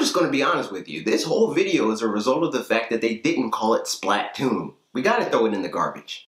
just gonna be honest with you. This whole video is a result of the fact that they didn't call it Splatoon. We gotta throw it in the garbage.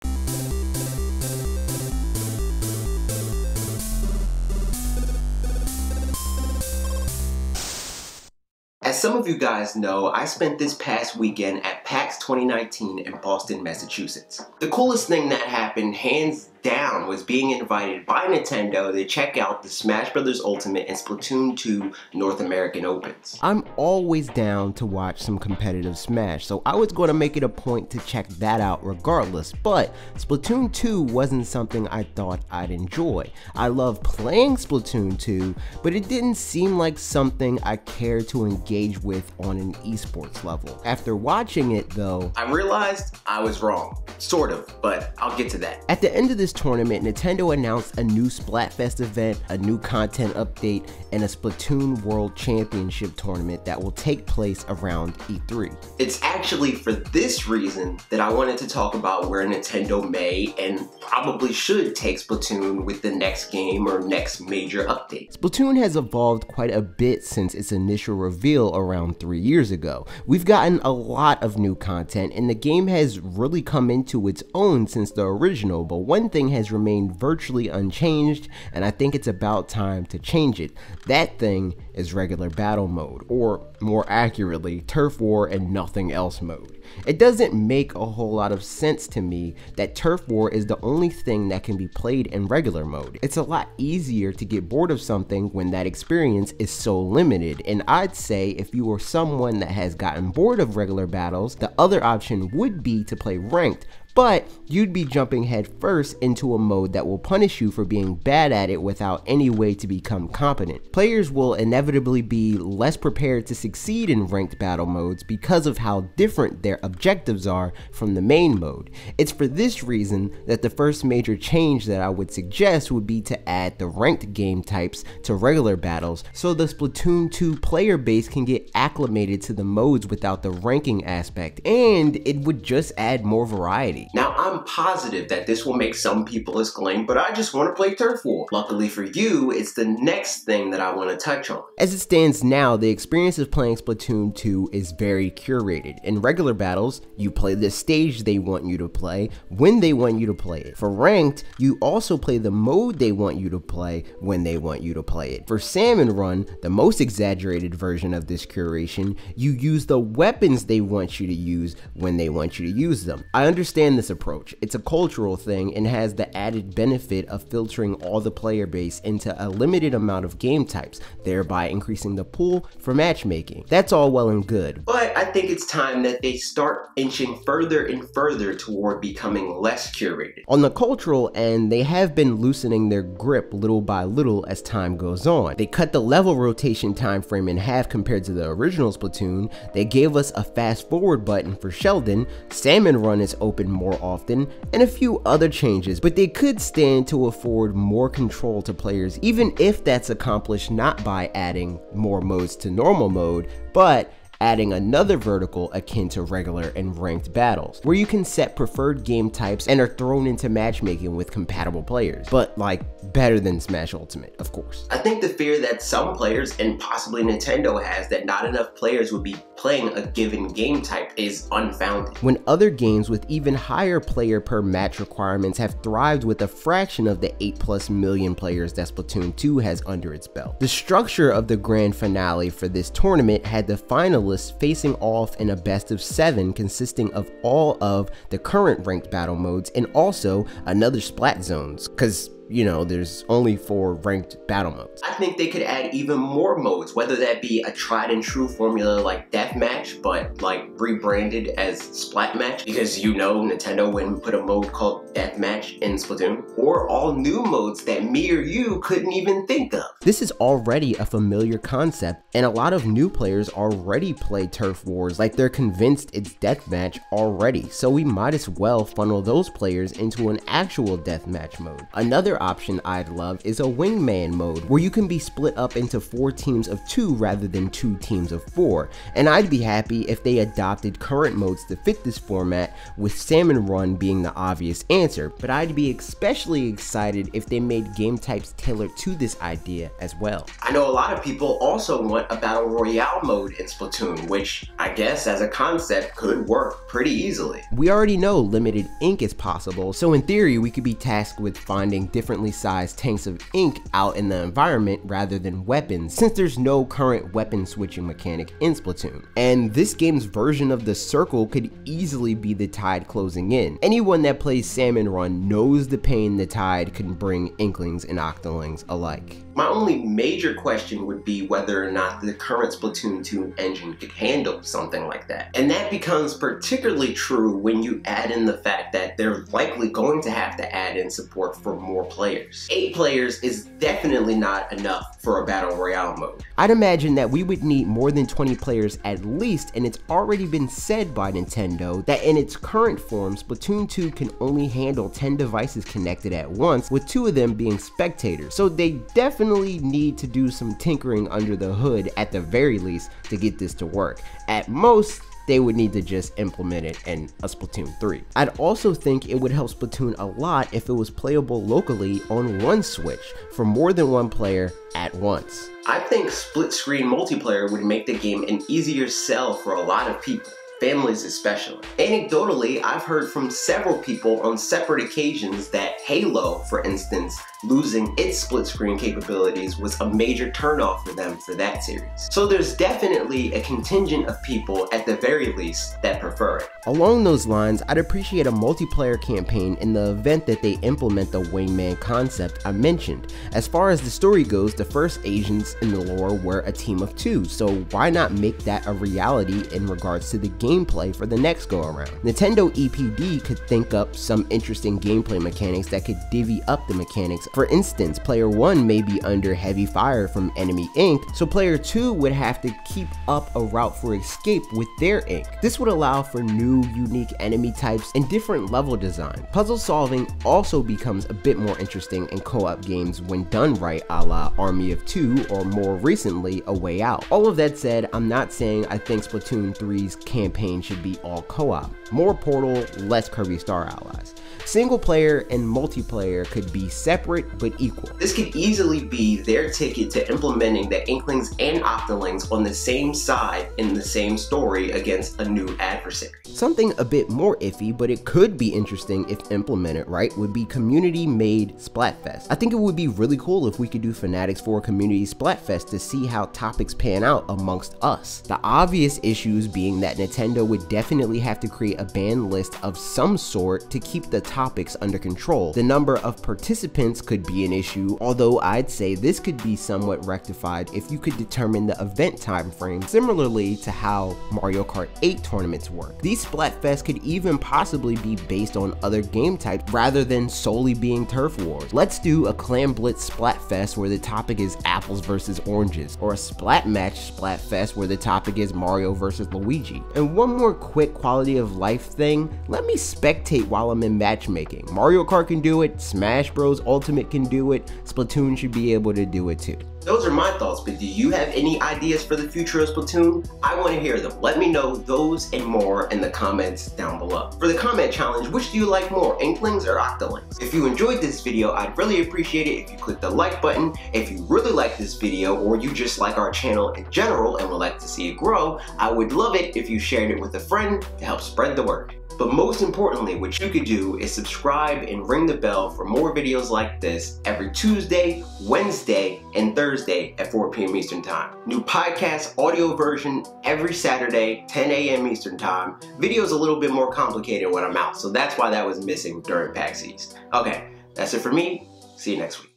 As some of you guys know, I spent this past weekend at PAX 2019 in Boston, Massachusetts. The coolest thing that happened, hands down, was being invited by Nintendo to check out the Smash Bros. Ultimate and Splatoon 2 North American Opens. I'm always down to watch some competitive Smash, so I was going to make it a point to check that out regardless, but Splatoon 2 wasn't something I thought I'd enjoy. I love playing Splatoon 2, but it didn't seem like something I cared to engage with on an esports level. After watching it though, I realized I was wrong. Sort of, but I'll get to that. At the end of this tournament, Nintendo announced a new Splatfest event, a new content update, and a Splatoon World Championship tournament that will take place around E3. It's actually for this reason that I wanted to talk about where Nintendo may and probably should take Splatoon with the next game or next major update. Splatoon has evolved quite a bit since its initial reveal around 3 years ago. We've gotten a lot of new content and the game has really come into its own since the original, but one thing has remained virtually unchanged, and I think it's about time to change it. That thing is regular battle mode, or more accurately, turf war and nothing else mode. It doesn't make a whole lot of sense to me that turf war is the only thing that can be played in regular mode. It's a lot easier to get bored of something when that experience is so limited, and I'd say if you are someone that has gotten bored of regular battles, the other option would be to play ranked, but you'd be jumping headfirst into a mode that will punish you for being bad at it without any way to become competent. Players will inevitably be less prepared to succeed in ranked battle modes because of how different their objectives are from the main mode. It's for this reason that the first major change that I would suggest would be to add the ranked game types to regular battles so the Splatoon 2 player base can get acclimated to the modes without the ranking aspect, and it would just add more variety. Now, I'm positive that this will make some people exclaim, but I just want to play turf war. Luckily for you, it's the next thing that I want to touch on. As it stands now, the experience of playing Splatoon 2 is very curated. In regular battles, you play the stage they want you to play when they want you to play it. For ranked, you also play the mode they want you to play when they want you to play it. For Salmon Run, the most exaggerated version of this curation, you use the weapons they want you to use when they want you to use them. I understand this approach. It's a cultural thing and has the added benefit of filtering all the player base into a limited amount of game types, thereby increasing the pool for matchmaking. That's all well and good, but I think it's time that they start inching further and further toward becoming less curated. On the cultural end, they have been loosening their grip little by little as time goes on. They cut the level rotation time frame in half compared to the original Splatoon. They gave us a fast forward button for Sheldon. Salmon Run is open more often, and a few other changes, but they could stand to afford more control to players, even if that's accomplished not by adding more modes to normal mode, but adding another vertical akin to regular and ranked battles, where you can set preferred game types and are thrown into matchmaking with compatible players, but like better than Smash Ultimate, of course. I think the fear that some players, and possibly Nintendo, has that not enough players would be playing a given game type is unfounded. When other games with even higher player per match requirements have thrived with a fraction of the 8+ million players that Splatoon 2 has under its belt. The structure of the grand finale for this tournament had the finalists facing off in a best of 7 consisting of all of the current ranked battle modes and also another Splat zones, cause you know, there's only 4 ranked battle modes. I think they could add even more modes, whether that be a tried and true formula like Deathmatch, but like rebranded as Splatmatch, because you know Nintendo wouldn't put a mode called Deathmatch in Splatoon, or all new modes that me or you couldn't even think of. This is already a familiar concept, and a lot of new players already play Turf Wars like they're convinced it's Deathmatch already, so we might as well funnel those players into an actual Deathmatch mode. Another option I'd love is a wingman mode, where you can be split up into 4 teams of 2 rather than 2 teams of 4, and I'd be happy if they adopted current modes to fit this format, with Salmon Run being the obvious answer, but I'd be especially excited if they made game types tailored to this idea as well. I know a lot of people also want a Battle Royale mode in Splatoon, which I guess as a concept could work pretty easily. We already know limited ink is possible, so in theory we could be tasked with finding differently sized tanks of ink out in the environment rather than weapons, since there's no current weapon switching mechanic in Splatoon. And this game's version of the circle could easily be the tide closing in. Anyone that plays Salmon Run knows the pain the tide can bring Inklings and Octolings alike. My only major question would be whether or not the current Splatoon 2 engine could handle something like that. And that becomes particularly true when you add in the fact that they're likely going to have to add in support for more players. 8 players is definitely not enough for a Battle Royale mode. I'd imagine that we would need more than 20 players at least, and it's already been said by Nintendo that in its current form, Splatoon 2 can only handle 10 devices connected at once, with 2 of them being spectators. So they definitely need to do some tinkering under the hood at the very least to get this to work. At most, they would need to just implement it in a Splatoon 3. I'd also think it would help Splatoon a lot if it was playable locally on one Switch for more than one player at once. I think split screen multiplayer would make the game an easier sell for a lot of people. Families especially. Anecdotally, I've heard from several people on separate occasions that Halo, for instance, losing its split screen capabilities was a major turnoff for them for that series. So there's definitely a contingent of people, at the very least, that prefer it. Along those lines, I'd appreciate a multiplayer campaign in the event that they implement the wingman concept I mentioned. As far as the story goes, the first Asians in the lore were a team of 2, so why not make that a reality in regards to the gameplay for the next go around? Nintendo EPD could think up some interesting gameplay mechanics that could divvy up the mechanics. For instance, player 1 may be under heavy fire from enemy ink, so player 2 would have to keep up a route for escape with their ink. This would allow for new, unique enemy types and different level design. Puzzle solving also becomes a bit more interesting in co-op games when done right, a la Army of 2 or more recently A Way Out. All of that said, I'm not saying I think Splatoon 3's campaign should be all co-op. More Portal, less Kirby Star Allies. Single player and multiplayer could be separate but equal. This could easily be their ticket to implementing the Inklings and Octolings on the same side in the same story against a new adversary. Something a bit more iffy, but it could be interesting if implemented right, would be community-made Splatfest. I think it would be really cool if we could do fanatixfour Community Splatfest to see how topics pan out amongst us. The obvious issues being that Nintendo would definitely have to create a ban list of some sort to keep the topics under control. The number of participants could be an issue, although I'd say this could be somewhat rectified if you could determine the event time frame, similarly to how Mario Kart 8 tournaments work. These Splatfests could even possibly be based on other game types rather than solely being turf wars. Let's do a Clan Blitz Splatfest where the topic is apples versus oranges, or a Splat Match Splatfest where the topic is Mario versus Luigi. And one more quick quality of life thing, let me spectate while I'm in matchmaking. Mario Kart can do it, Smash Bros Ultimate can do it, Splatoon should be able to do it too. Those are my thoughts, but do you have any ideas for the future of Splatoon? I want to hear them. Let me know those and more in the comments down below. For the comment challenge, which do you like more, Inklings or Octolings? If you enjoyed this video, I'd really appreciate it if you click the like button. If you really like this video, or you just like our channel in general and would like to see it grow, I would love it if you shared it with a friend to help spread the word. But most importantly, what you could do is subscribe and ring the bell for more videos like this every Tuesday, Wednesday, and Thursday at 4 p.m. Eastern Time. New podcast audio version every Saturday, 10 a.m. Eastern Time. Video's a little bit more complicated when I'm out, so that's why that was missing during PAX East. Okay, that's it for me. See you next week.